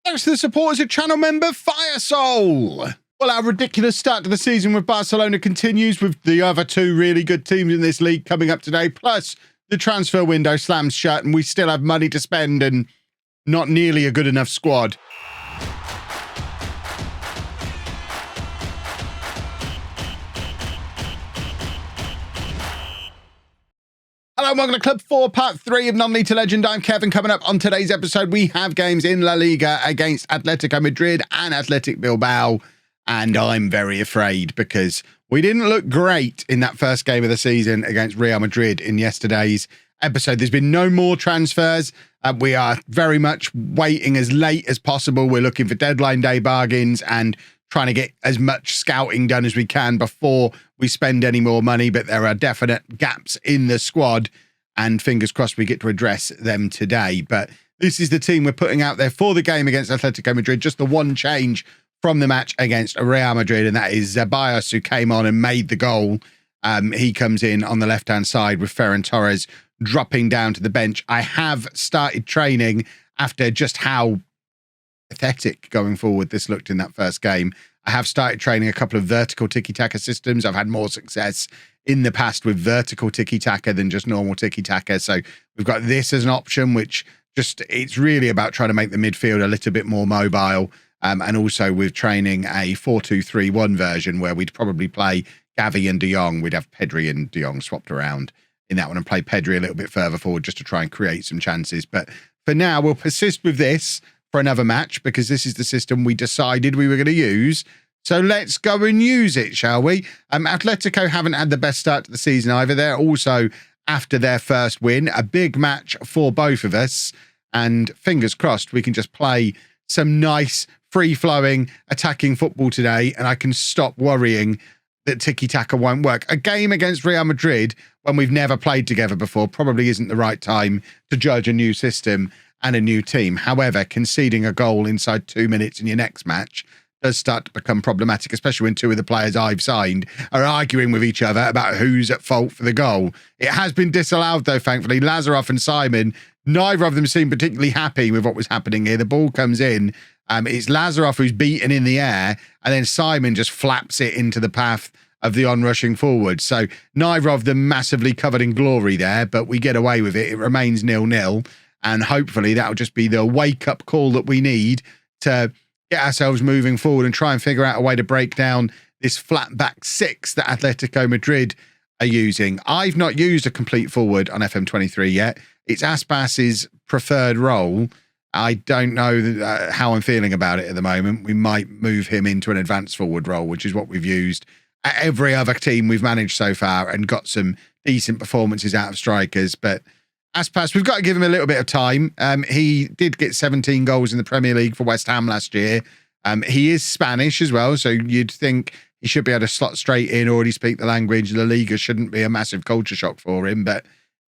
Thanks to the supporters of channel member Firesoul. Well, our ridiculous start to the season with Barcelona continues, with the other two really good teams in this league coming up today, plus the transfer window slams shut and we still have money to spend and not nearly a good enough squad. Hello and welcome to Club 4, Part 3 of Non-League to Legend. I'm Kevin. Coming up on today's episode, we have games in La Liga against Atletico Madrid and Athletic Bilbao. And I'm very afraid because we didn't look great in that first game of the season against Real Madrid in yesterday's episode. There's been no more transfers. We are very much waiting as late as possible. We're looking for deadline day bargains and trying to get as much scouting done as we can before we spend any more money, but there are definite gaps in the squad and fingers crossed we get to address them today. But this is the team we're putting out there for the game against Atletico Madrid. Just the one change from the match against Real Madrid, and that is Ceballos, who came on and made the goal. He comes in on the left-hand side with Ferran Torres dropping down to the bench. I have started training after just how pathetic going forward this looked in that first game. I have started training a couple of vertical tiki-taka systems. I've had more success in the past with vertical tiki-taka than just normal tiki-taka. So we've got this as an option, which just, it's really about trying to make the midfield a little bit more mobile. And also with training a 4-2-3-1 version where we'd probably play Gavi and De Jong. We'd have Pedri and De Jong swapped around in that one and play Pedri a little bit further forward just to try and create some chances. But for now, we'll persist with this for another match because this is the system we decided we were going to use. So let's go and use it, shall we? Atletico haven't had the best start to the season either. They're also after their first win, a big match for both of us. And fingers crossed, we can just play some nice, free-flowing, attacking football today, and I can stop worrying that tiki-taka won't work. A game against Real Madrid, when we've never played together before, probably isn't the right time to judge a new system and a new team. However, conceding a goal inside 2 minutes in your next match does start to become problematic, especially when two of the players I've signed are arguing with each other about who's at fault for the goal. It has been disallowed, though, thankfully. Lazarov and Simon, neither of them seem particularly happy with what was happening here. The ball comes in. It's Lazarov who's beaten in the air, and then Simon just flaps it into the path of the onrushing forward. So neither of them massively covered in glory there, but we get away with it. It remains 0-0, and hopefully that'll just be the wake-up call that we need to get ourselves moving forward and try and figure out a way to break down this flat back six that Atletico Madrid are using. I've not used a complete forward on FM23 yet. It's Aspas's preferred role. I don't know how I'm feeling about it at the moment. We might move him into an advanced forward role, which is what we've used at every other team we've managed so far and got some decent performances out of strikers. But Aspas, we've got to give him a little bit of time. He did get 17 goals in the Premier League for West Ham last year. He is Spanish as well, so you'd think he should be able to slot straight in, already speak the language. La Liga shouldn't be a massive culture shock for him, but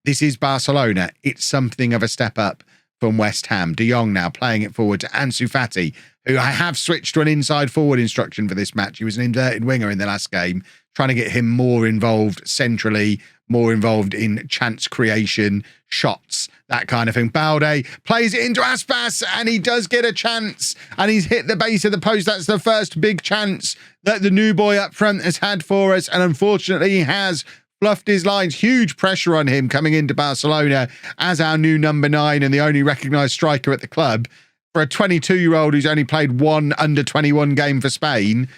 this is Barcelona. It's something of a step up from West Ham. De Jong now playing it forward to Ansu Fati, who I have switched to an inside forward instruction for this match. He was an inverted winger in the last game, trying to get him more involved centrally, more involved in chance creation, shots, that kind of thing. Balde plays it into Aspas, and he does get a chance, and he's hit the base of the post. That's the first big chance that the new boy up front has had for us, and unfortunately he has fluffed his lines. Huge pressure on him coming into Barcelona as our new number 9 and the only recognised striker at the club. For a 22-year-old who's only played one under-21 game for Spain,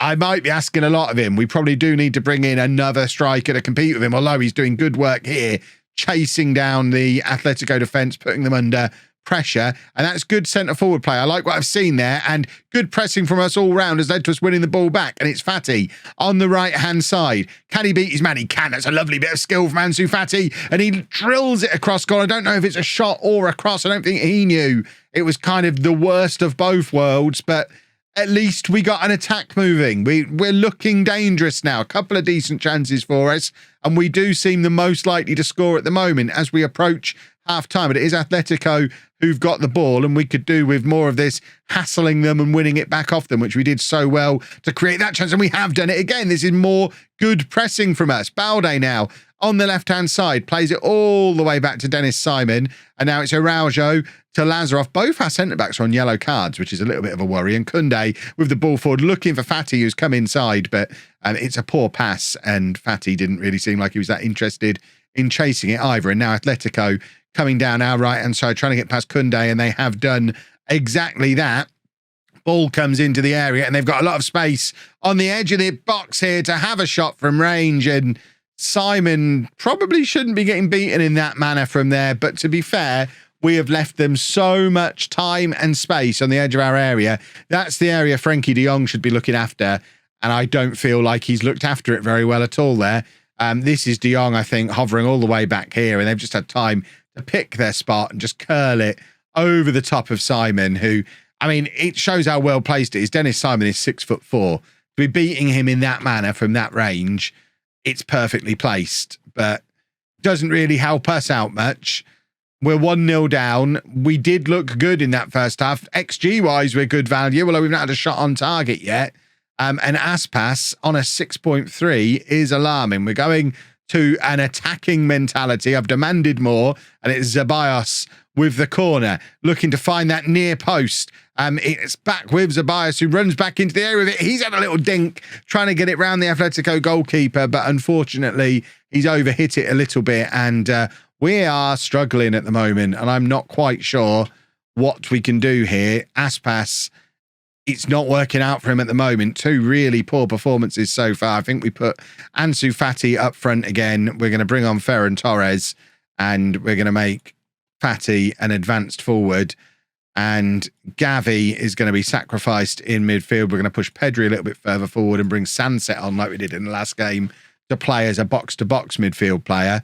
I might be asking a lot of him. We probably do need to bring in another striker to compete with him, although he's doing good work here, chasing down the Atletico defence, putting them under pressure, and that's good centre-forward play. I like what I've seen there, and good pressing from us all round has led to us winning the ball back, and it's Fati on the right-hand side. Can he beat his man? He can. That's a lovely bit of skill from Ansu Fati, and he drills it across goal. I don't know if it's a shot or a cross. I don't think he knew. It was kind of the worst of both worlds, but at least we got an attack moving. We're looking dangerous now. A couple of decent chances for us, and we do seem the most likely to score at the moment as we approach half-time. But it is Atletico who've got the ball, and we could do with more of this hassling them and winning it back off them, which we did so well to create that chance, and we have done it again. This is more good pressing from us. Balde now on the left-hand side, plays it all the way back to Dennis Simon, and now it's LOLLUJO to Lazarov. Both our centre-backs are on yellow cards, which is a little bit of a worry, and Koundé with the ball forward looking for Fatty, who's come inside, but it's a poor pass, and Fatty didn't really seem like he was that interested in chasing it either. And now Atletico coming down our right-hand side, trying to get past Koundé, and they have done exactly that. Ball comes into the area, and they've got a lot of space on the edge of the box here to have a shot from range, and Simon probably shouldn't be getting beaten in that manner from there. But to be fair, we have left them so much time and space on the edge of our area. That's the area Frenkie de Jong should be looking after, and I don't feel like he's looked after it very well at all there. This is de Jong, I think, hovering all the way back here, and they've just had time to pick their spot and just curl it over the top of Simon, who, I mean, it shows how well placed it is. Dennis Simon is 6'4". To be beating him in that manner from that range, it's perfectly placed, but doesn't really help us out much. We're 1-0 down. We did look good in that first half. XG-wise, we're good value, although we've not had a shot on target yet. And Aspas on a 6.3 is alarming. We're going to an attacking mentality. I've demanded more, and it's Ceballos with the corner, looking to find that near post. It's back with Ceballos, who runs back into the area with it. He's had a little dink trying to get it round the Atletico goalkeeper, but unfortunately, he's overhit it a little bit, and we are struggling at the moment, and I'm not quite sure what we can do here. Aspas, it's not working out for him at the moment. Two really poor performances so far. I think we put Ansu Fati up front again. We're going to bring on Ferran Torres, and we're going to make Fati an advanced forward. And Gavi is going to be sacrificed in midfield. We're going to push Pedri a little bit further forward and bring Sunset on like we did in the last game to play as a box-to-box midfield player.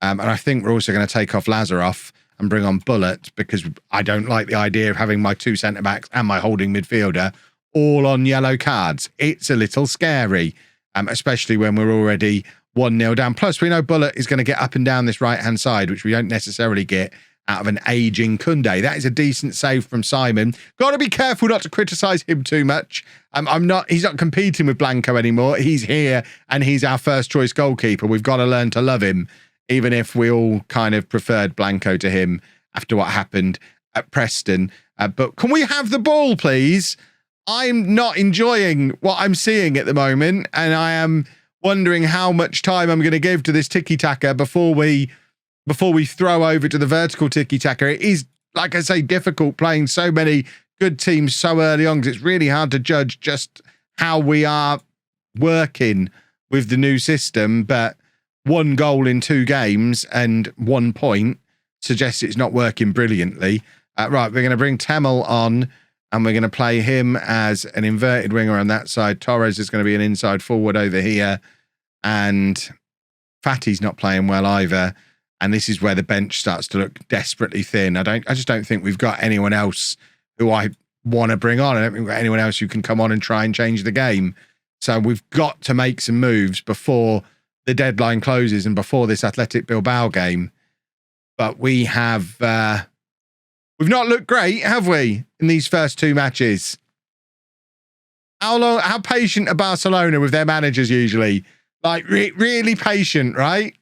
And I think we're also going to take off Lazarov and bring on Bullet, because I don't like the idea of having my two centre-backs and my holding midfielder all on yellow cards. It's a little scary, especially when we're already 1-0 down. Plus, we know Bullet is going to get up and down this right-hand side, which we don't necessarily get out of an ageing Koundé. That is a decent save from Simon. Got to be careful not to criticise him too much. He's not competing with Blanco anymore. He's here, and he's our first choice goalkeeper. We've got to learn to love him, even if we all kind of preferred Blanco to him after what happened at Preston. But can we have the ball, please? I'm not enjoying what I'm seeing at the moment, and I am wondering how much time I'm going to give to this tiki-taka before we throw over to the vertical tiki-taka. It is, like I say, difficult playing so many good teams so early on, because it's really hard to judge just how we are working with the new system. But 1 goal in 2 games and 1 point suggests it's not working brilliantly. Right, we're going to bring Temel on, and we're going to play him as an inverted winger on that side. Torres is going to be an inside forward over here, and Fati's not playing well either. And this is where the bench starts to look desperately thin. I just don't think we've got anyone else who I want to bring on. I don't think we've got anyone else who can come on and try and change the game. So we've got to make some moves before the deadline closes and before this Athletic Bilbao game. But we have we've not looked great, have we, in these first 2 matches? How patient are Barcelona with their managers usually? Like, really patient, right?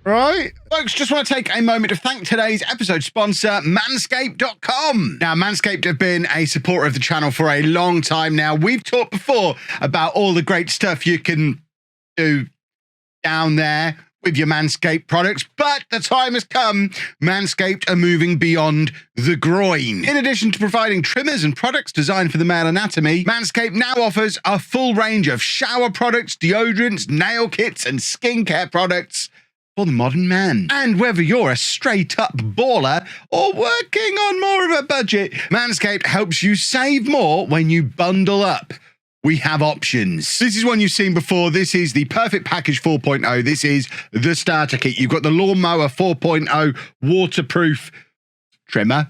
Right? Folks, just want to take a moment to thank today's episode sponsor, Manscaped.com. Now, Manscaped have been a supporter of the channel for a long time now. We've talked before about all the great stuff you can do down there with your Manscaped products, but the time has come. Manscaped are moving beyond the groin. In addition to providing trimmers and products designed for the male anatomy, Manscaped now offers a full range of shower products, deodorants, nail kits, and skincare products for the modern man. And whether you're a straight-up baller or working on more of a budget, Manscaped helps you save more when you bundle up. We have options. This is one you've seen before. This is the Perfect Package 4.0. This is the starter kit. You've got the Lawnmower 4.0 waterproof trimmer.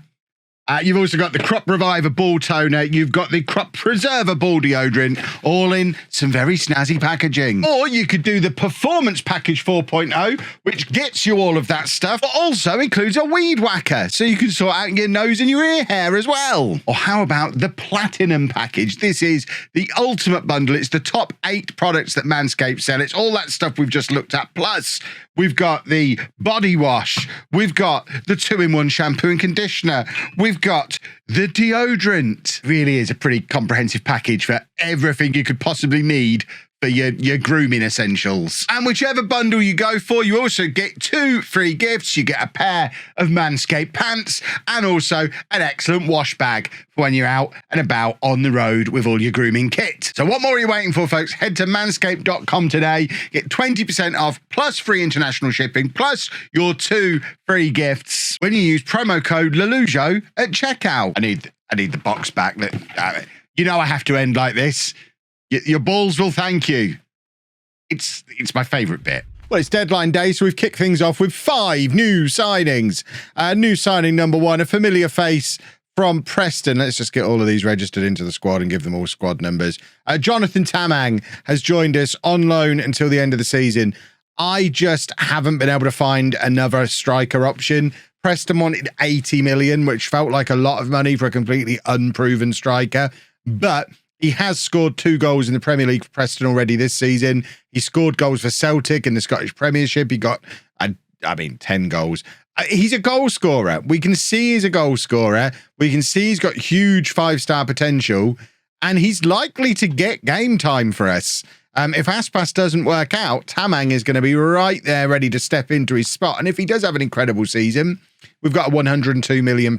You've also got the Crop Reviver Ball Toner. You've got the Crop Preserver Ball Deodorant, all in some very snazzy packaging. Or you could do the Performance Package 4.0, which gets you all of that stuff, but also includes a weed whacker, so you can sort out your nose and your ear hair as well. Or how about the Platinum Package? This is the ultimate bundle. It's the top 8 products that Manscaped sell. It's all that stuff we've just looked at. Plus, we've got the body wash. We've got the 2-in-1 shampoo and conditioner. We've got the deodorant. Really is a pretty comprehensive package for everything you could possibly need for your grooming essentials. And whichever bundle you go for, you also get 2 free gifts. You get a pair of Manscaped pants and also an excellent wash bag for when you're out and about on the road with all your grooming kit. So what more are you waiting for, folks? Head to manscaped.com today. Get 20% off plus free international shipping plus your 2 free gifts when you use promo code LOLLUJO at checkout. I need the box back. You know I have to end like this. Your balls will thank you. It's my favourite bit. Well, it's deadline day, so we've kicked things off with 5 new signings. New signing number 1, a familiar face from Preston. Let's just get all of these registered into the squad and give them all squad numbers. Jonathan Tamang has joined us on loan until the end of the season. I just haven't been able to find another striker option. Preston wanted 80 million, which felt like a lot of money for a completely unproven striker, but he has scored 2 goals in the Premier League for Preston already this season. He scored goals for Celtic in the Scottish Premiership. He got, 10 goals. He's a goal scorer. We can see he's a goal scorer. We can see he's got huge 5-star potential, and he's likely to get game time for us. If Aspas doesn't work out, Tamang is going to be right there ready to step into his spot. And if he does have an incredible season, we've got a £102 million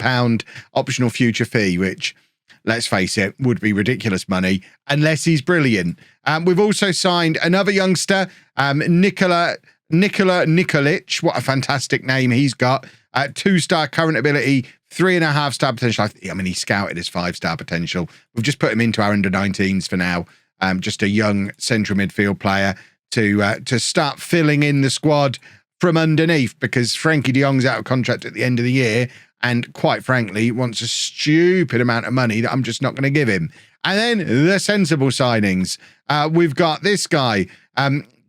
optional future fee, which, let's face it, would be ridiculous money unless he's brilliant. We've also signed another youngster, Nikola Nikolic. What a fantastic name he's got. 2-star current ability, 3.5-star potential. I mean, he's scouted as 5-star potential. We've just put him into our under-19s for now. Just a young central midfield player to start filling in the squad from underneath, because Frankie de Jong's out of contract at the end of the year, and quite frankly, wants a stupid amount of money that I'm just not going to give him. And then the sensible signings. We've got this guy,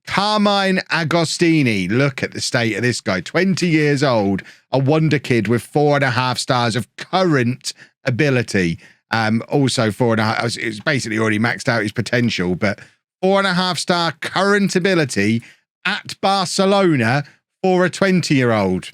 Carmine Agostini. Look at the state of this guy. 20 years old, a wonder kid with 4.5 stars of current ability. Also 4.5. It's basically already maxed out his potential, but 4.5-star current ability at Barcelona for a 20-year-old.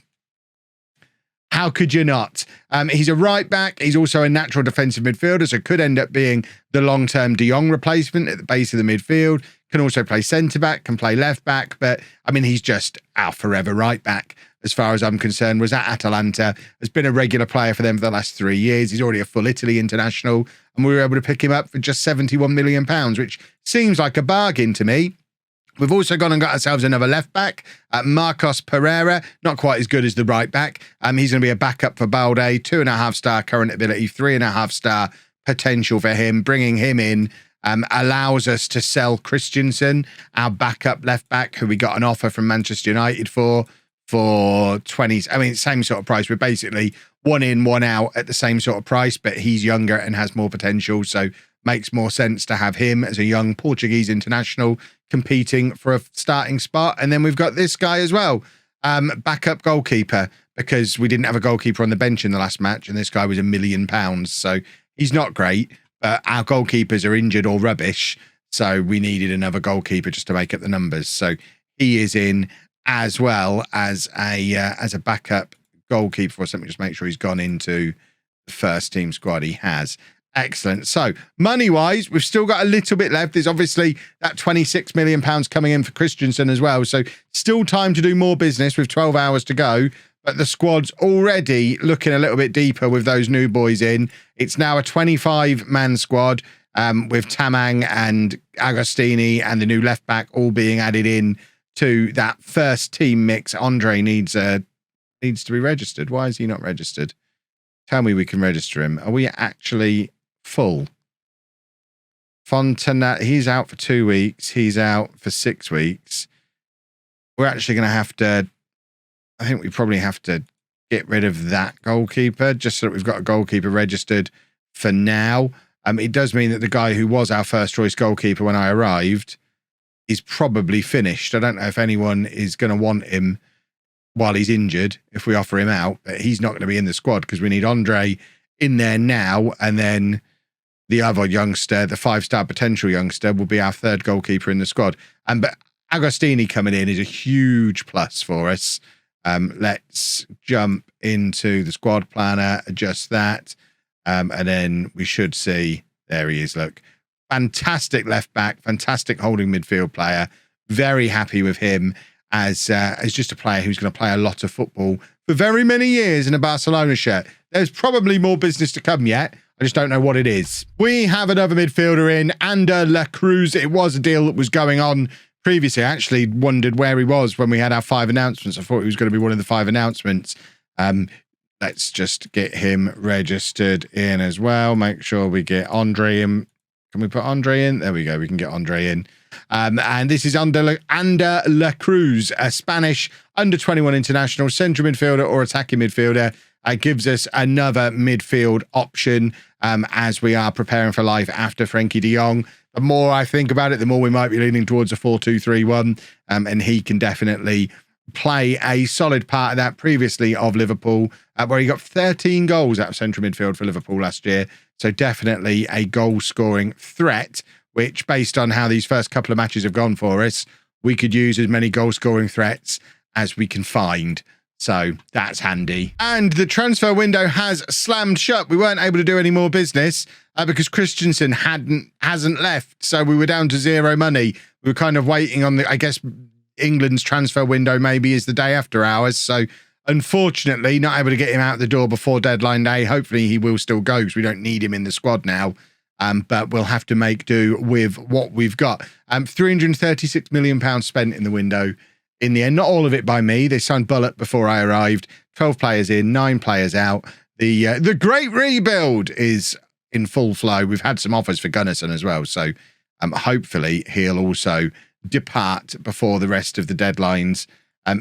How could you not? He's a right back. He's also a natural defensive midfielder, so could end up being the long-term De Jong replacement at the base of the midfield. Can also play centre-back, can play left-back, but, I mean, he's just our forever right-back, as far as I'm concerned. Was at Atalanta, has been a regular player for them for the last 3 years. He's already a full Italy international, and we were able to pick him up for just £71 million, which seems like a bargain to me. We've also gone and got ourselves another left-back, Marcos Pereira, not quite as good as the right-back. He's going to be a backup for Balde, 2.5-star current ability, 3.5-star potential for him. Bringing him in allows us to sell Christensen, our backup left-back, who we got an offer from Manchester United for 20. I mean, same sort of price. We're basically 1 in, 1 out at the same sort of price, but he's younger and has more potential, so makes more sense to have him as a young Portuguese international competing for a starting spot. And then we've got this guy as well, backup goalkeeper, because we didn't have a goalkeeper on the bench in the last match, and this guy was £1 million. So he's not great, but our goalkeepers are injured or rubbish, so we needed another goalkeeper just to make up the numbers. So he is in as well as a backup goalkeeper or something. Just make sure he's gone into the first team squad. He has. Excellent. So money-wise, we've still got a little bit left. There's obviously that £26 million coming in for Christensen as well. So still time to do more business with 12 hours to go. But the squad's already looking a little bit deeper with those new boys in. It's now a 25-man squad with Tamang and Agostini and the new left-back all being added in to that first team mix. Andre needs to be registered. Why is he not registered? Tell me we can register him. Are we actually full? Fontenat, he's out for 2 weeks. He's out for 6 weeks. We're actually going to have to, I think we probably have to get rid of that goalkeeper just so that we've got a goalkeeper registered for now. It does mean that the guy who was our first choice goalkeeper when I arrived is probably finished. I don't know if anyone is going to want him while he's injured if we offer him out, but he's not going to be in the squad because we need Andre in there now, and then the other youngster, the 5-star potential youngster, will be our third goalkeeper in the squad. But Agostini coming in is a huge plus for us. Let's jump into the squad planner, adjust that. And then we should see, there he is, look. Fantastic left back, fantastic holding midfield player. Very happy with him as just a player who's going to play a lot of football for very many years in a Barcelona shirt. There's probably more business to come yet. I just don't know what it is. We have another midfielder in, Ander La Cruz. It was a deal that was going on previously. I actually wondered where he was when we had our 5 announcements. I thought he was going to be one of the 5 announcements. Let's just get him registered in as well. Make sure we get Andre in. Can we put Andre in? There we go. We can get Andre in. And this is Ander La Cruz, a Spanish under-21 international central midfielder or attacking midfielder. Gives us another midfield option as we are preparing for life after Frenkie de Jong. The more I think about it, the more we might be leaning towards a 4-2-3-1. And he can definitely play a solid part of that previously of Liverpool, where he got 13 goals out of central midfield for Liverpool last year. So definitely a goal-scoring threat, which, based on how these first couple of matches have gone for us, we could use as many goal-scoring threats as we can find. So that's handy. And the transfer window has slammed shut. We weren't able to do any more business because Christensen hasn't left. So we were down to 0 money. We were kind of waiting on I guess England's transfer window maybe is the day after ours. So unfortunately, not able to get him out the door before deadline day. Hopefully he will still go because we don't need him in the squad now. But we'll have to make do with what we've got. £336 million spent in the window. In the end, not all of it by me. They signed Bullock before I arrived. 12 players in, 9 players out. The great rebuild is in full flow. We've had some offers for Gunnarsson as well. So hopefully he'll also depart before the rest of the deadlines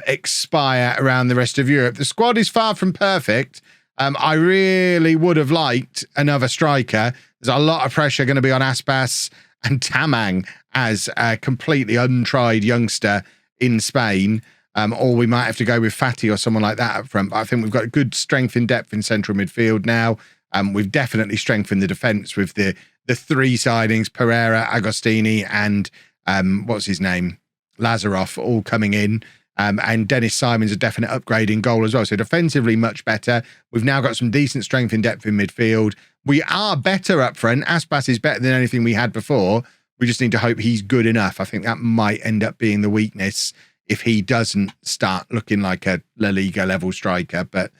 expire around the rest of Europe. The squad is far from perfect. I really would have liked another striker. There's a lot of pressure going to be on Aspas and Tamang as a completely untried youngster in Spain, or we might have to go with Fati or someone like that up front. But I think we've got good strength in depth in central midfield now. We've definitely strengthened the defence with the 3 signings, Pereira, Agostini, and what's his name, Lazarov, all coming in. And Dennis Simon's a definite upgrade in goal as well. So defensively, much better. We've now got some decent strength in depth in midfield. We are better up front. Aspas is better than anything we had before. We just need to hope he's good enough. I think that might end up being the weakness if he doesn't start looking like a La Liga level striker. But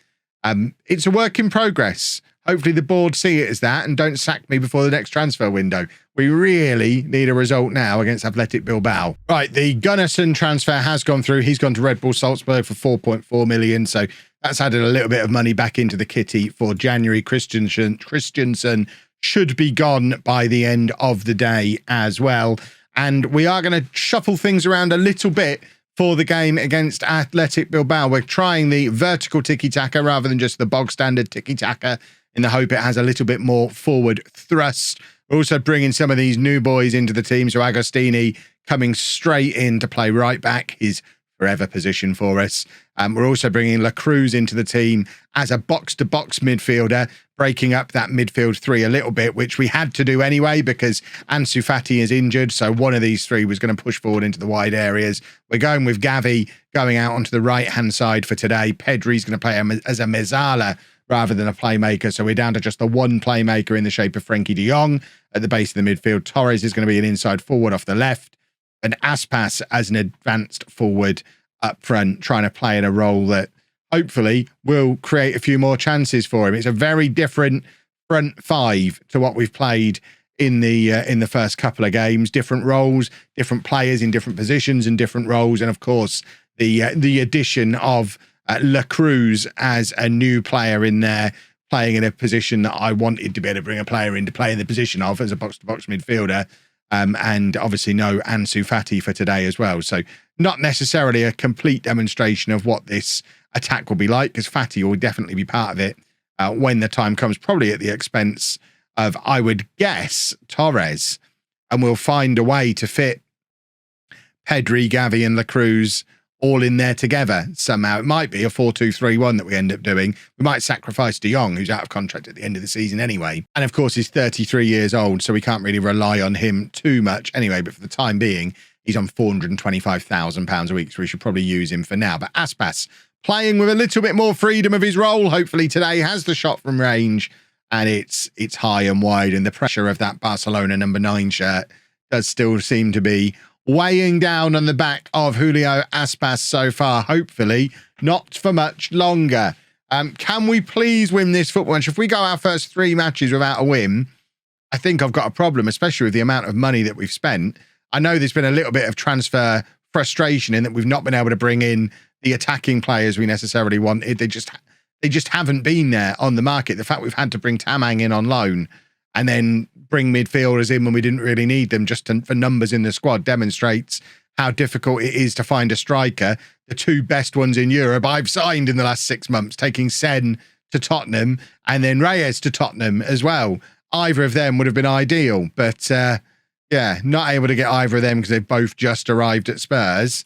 it's a work in progress. Hopefully the board see it as that and don't sack me before the next transfer window. We really need a result now against Athletic Bilbao. Right, the Gunnarsson transfer has gone through. He's gone to Red Bull Salzburg for 4.4 million. So that's added a little bit of money back into the kitty for January. Christensen should be gone by the end of the day as well. And we are going to shuffle things around a little bit for the game against Athletic Bilbao. We're trying the vertical tiki-taka rather than just the bog standard tiki-taka in the hope it has a little bit more forward thrust. We're also bringing some of these new boys into the team. So Agostini coming straight in to play right back, his forever position for us. We're also bringing La Cruz into the team as a box-to-box midfielder, breaking up that midfield 3 a little bit, which we had to do anyway because Ansu Fati is injured. So one of these 3 was going to push forward into the wide areas. We're going with Gavi going out onto the right-hand side for today. Pedri's going to play as a mezzala rather than a playmaker. So we're down to just the one playmaker in the shape of Frenkie de Jong at the base of the midfield. Torres is going to be an inside forward off the left, and Aspas as an advanced forward up front, trying to play in a role that hopefully will create a few more chances for him. It's a very different front 5 to what we've played in the first couple of games. Different roles, different players in different positions and different roles, and of course the addition of La Cruz as a new player in there, playing in a position that I wanted to be able to bring a player in to play in the position of as a box-to-box midfielder. And obviously no Ansu Fati for today as well. So not necessarily a complete demonstration of what this attack will be like, because Fatty will definitely be part of it when the time comes, probably at the expense of, I would guess, Torres. And we'll find a way to fit Pedri, Gavi and La Cruz all in there together somehow. It might be a 4-2-3-1 that we end up doing. We might sacrifice De Jong, who's out of contract at the end of the season anyway. And of course, he's 33 years old, so we can't really rely on him too much anyway. But for the time being, he's on £425,000 a week, so we should probably use him for now. But Aspas, playing with a little bit more freedom of his role, hopefully today, has the shot from range, and it's high and wide, and the pressure of that Barcelona number 9 shirt does still seem to be weighing down on the back of Julio Aspas so far. Hopefully not for much longer. Can we please win this football match? If we go our first 3 matches without a win, I think I've got a problem, especially with the amount of money that we've spent. I know there's been a little bit of transfer frustration in that we've not been able to bring in the attacking players we necessarily wanted. They just haven't been there on the market. The fact we've had to bring Tamang in on loan and then bring midfielders in when we didn't really need them just for numbers in the squad demonstrates how difficult it is to find a striker. The 2 best ones in Europe I've signed in the last 6 months, taking Sen to Tottenham and then Reyes to Tottenham as well. Either of them would have been ideal, but yeah, not able to get either of them because they've both just arrived at Spurs.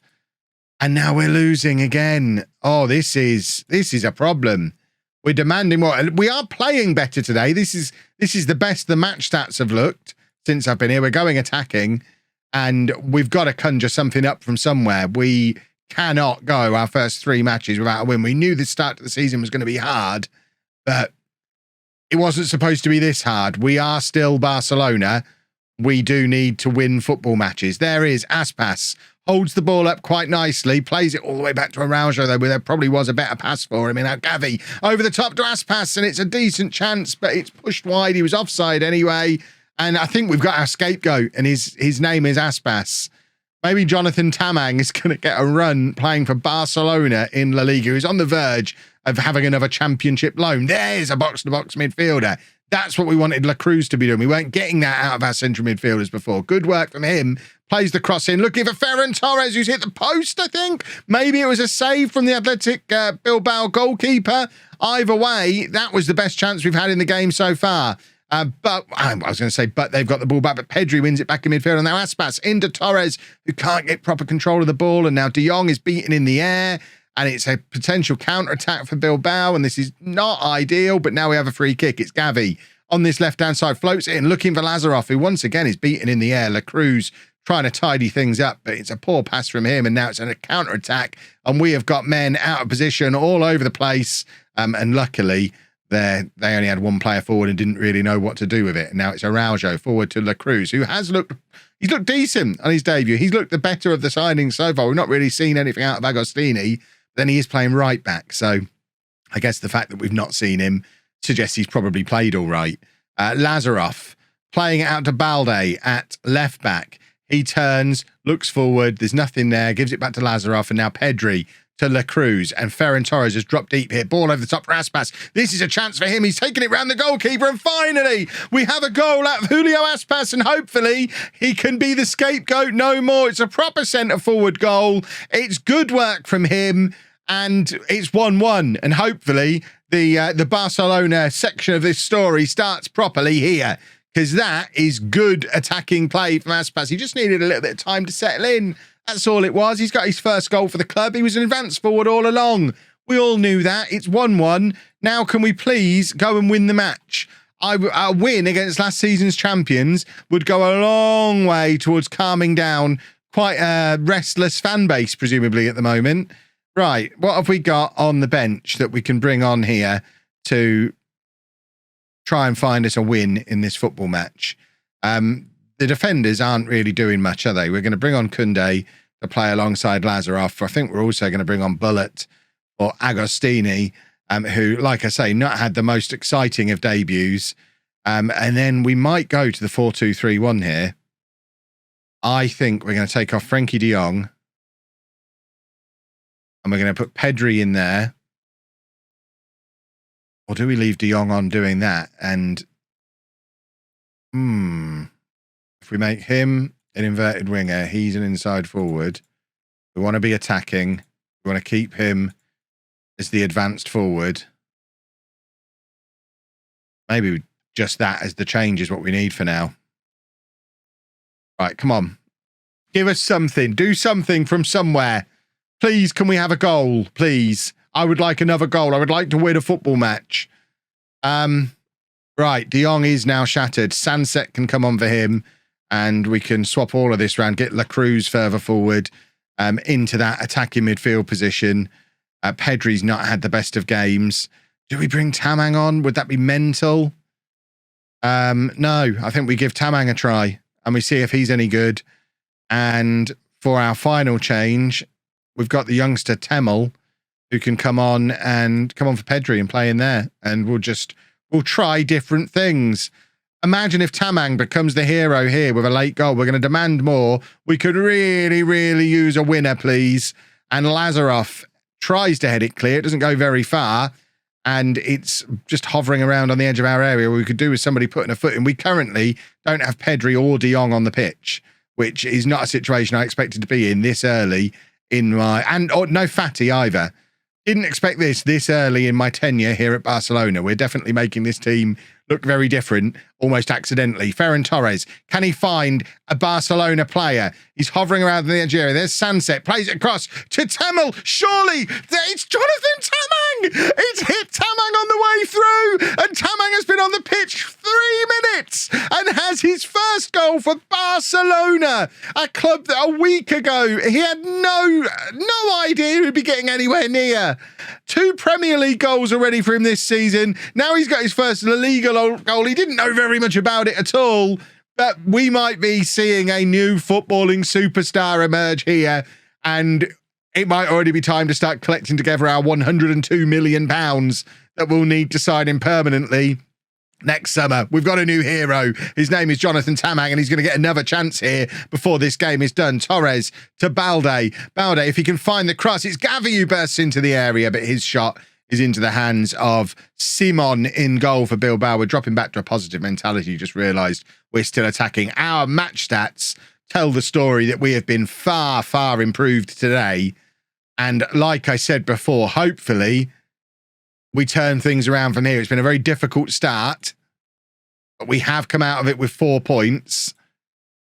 And now we're losing again. Oh, this is a problem. We're demanding more. We are playing better today. This is the best the match stats have looked since I've been here. We're going attacking, and we've got to conjure something up from somewhere. We cannot go our first 3 matches without a win. We knew the start of the season was going to be hard, but it wasn't supposed to be this hard. We are still Barcelona. We do need to win football matches. There is Aspas. Holds the ball up quite nicely, plays it all the way back to Araujo, though, where there probably was a better pass for him. And now Gavi over the top to Aspas, and it's a decent chance, but it's pushed wide. He was offside anyway. And I think we've got our scapegoat, and his name is Aspas. Maybe Jonathan Tamang is going to get a run playing for Barcelona in La Liga, who's on the verge of having another championship loan. There's a box-to-box midfielder. That's what we wanted La Cruz to be doing. We weren't getting that out of our central midfielders before. Good work from him. Plays the cross in, looking for Ferran Torres, who's hit the post, I think. Maybe it was a save from the Athletic Bilbao goalkeeper. Either way, that was the best chance we've had in the game so far. But I was going to say, but they've got the ball back, but Pedri wins it back in midfield. And now Aspas into Torres, who can't get proper control of the ball. And now De Jong is beaten in the air. And it's a potential counter-attack for Bilbao. And this is not ideal, but now we have a free kick. It's Gavi on this left-hand side, floats it in, looking for Lazarov, who once again is beaten in the air. La Cruz trying to tidy things up, but it's a poor pass from him, and now it's a counter-attack, and we have got men out of position all over the place, and luckily they only had 1 player forward and didn't really know what to do with it. And now it's Araujo forward to La Cruz, who he's looked decent on his debut. He's looked the better of the signings so far. We've not really seen anything out of Agostini, then he is playing right back, so I guess the fact that we've not seen him suggests he's probably played all right. Lazarov playing it out to Balde at left back. He turns, looks forward. There's nothing there. Gives it back to Lazarov. And now Pedri to La Cruz. And Ferran Torres has dropped deep here. Ball over the top for Aspas. This is a chance for him. He's taken it round the goalkeeper. And finally, we have a goal out of Julio Aspas. And hopefully, he can be the scapegoat no more. It's a proper centre-forward goal. It's good work from him. And it's 1-1. And hopefully, the Barcelona section of this story starts properly here, because that is good attacking play from Aspas. He just needed a little bit of time to settle in. That's all it was. He's got his first goal for the club. He was an advance forward all along. We all knew that. It's 1-1. Now can we please go and win the match? A win against last season's champions would go a long way towards calming down quite a restless fan base, presumably, at the moment. Right, what have we got on the bench that we can bring on here to try and find us a win in this football match? The defenders aren't really doing much, are they? We're going to bring on Koundé to play alongside Lazarov. I think we're also going to bring on Bullet or Agostini, who, like I say, not had the most exciting of debuts. And then we might go to the 4-2-3-1 here. I think we're going to take off Frenkie de Jong. And we're going to put Pedri in there. Or do we leave de Jong on doing that? And if we make him an inverted winger, he's an inside forward. We want to be attacking. We want to keep him as the advanced forward. Maybe just that as the change is what we need for now. Right, come on. Give us something. Do something from somewhere. Please, can we have a goal? Please. I would like another goal. I would like to win a football match. Right, De Jong is now shattered. Sunset can come on for him, and we can swap all of this around. Get La Cruz further forward into that attacking midfield position. Pedri's not had the best of games. Do we bring Tamang on? Would that be mental? No, I think we give Tamang a try, and we see if he's any good. And for our final change, we've got the youngster Temel, who can come on for Pedri and play in there. And we'll try different things. Imagine if Tamang becomes the hero here with a late goal. We're going to demand more. We could really, really use a winner, please. And Lazarov tries to head it clear. It doesn't go very far. And it's just hovering around on the edge of our area. We could do with somebody putting a foot in. We currently don't have Pedri or De Jong on the pitch, which is not a situation I expected to be in this early in my... And no Fatty either. Didn't expect this early in my tenure here at Barcelona. We're definitely making this team look very different, almost accidentally. Ferran Torres, can he find a Barcelona player? He's hovering around the edge area. There's Sunset, plays it across to Temel. Surely, it's Jonathan Tamang! It's hit Tamang on the way through, and Tamang has been on the pitch 3 minutes and has his first goal for Barcelona, a club that a week ago he had no idea he'd be getting anywhere near. 2 Premier League goals already for him this season. Now he's got his first La Liga goal. He didn't know very much about it at all, but we might be seeing a new footballing superstar emerge here, and it might already be time to start collecting together our £102 million that we'll need to sign him permanently next summer. We've got a new hero. His name is Jonathan Tamang, and he's going to get another chance here before this game is done. Torres to Balde. Balde, if he can find the cross, it's Gavi who bursts into the area, but his shot is into the hands of Simon in goal for Bilbao. We're dropping back to a positive mentality. Just realised we're still attacking. Our match stats tell the story that we have been far, far improved today. And like I said before, hopefully we turn things around from here. It's been a very difficult start, but we have come out of it with 4 points.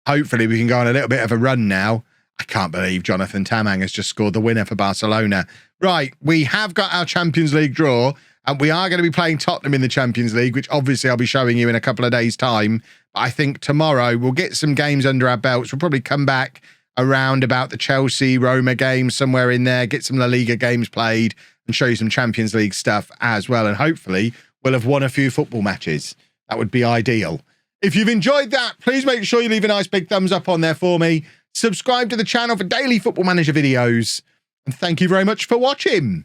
Hopefully we can go on a little bit of a run now. I can't believe Jonathan Tamang has just scored the winner for Barcelona. Right, we have got our Champions League draw, and we are going to be playing Tottenham in the Champions League, which obviously I'll be showing you in a couple of days' time. But I think tomorrow we'll get some games under our belts. We'll probably come back around about the Chelsea-Roma game, somewhere in there, get some La Liga games played, and show you some Champions League stuff as well. And hopefully we'll have won a few football matches. That would be ideal. If you've enjoyed that, please make sure you leave a nice big thumbs up on there for me. Subscribe to the channel for daily Football Manager videos. And thank you very much for watching.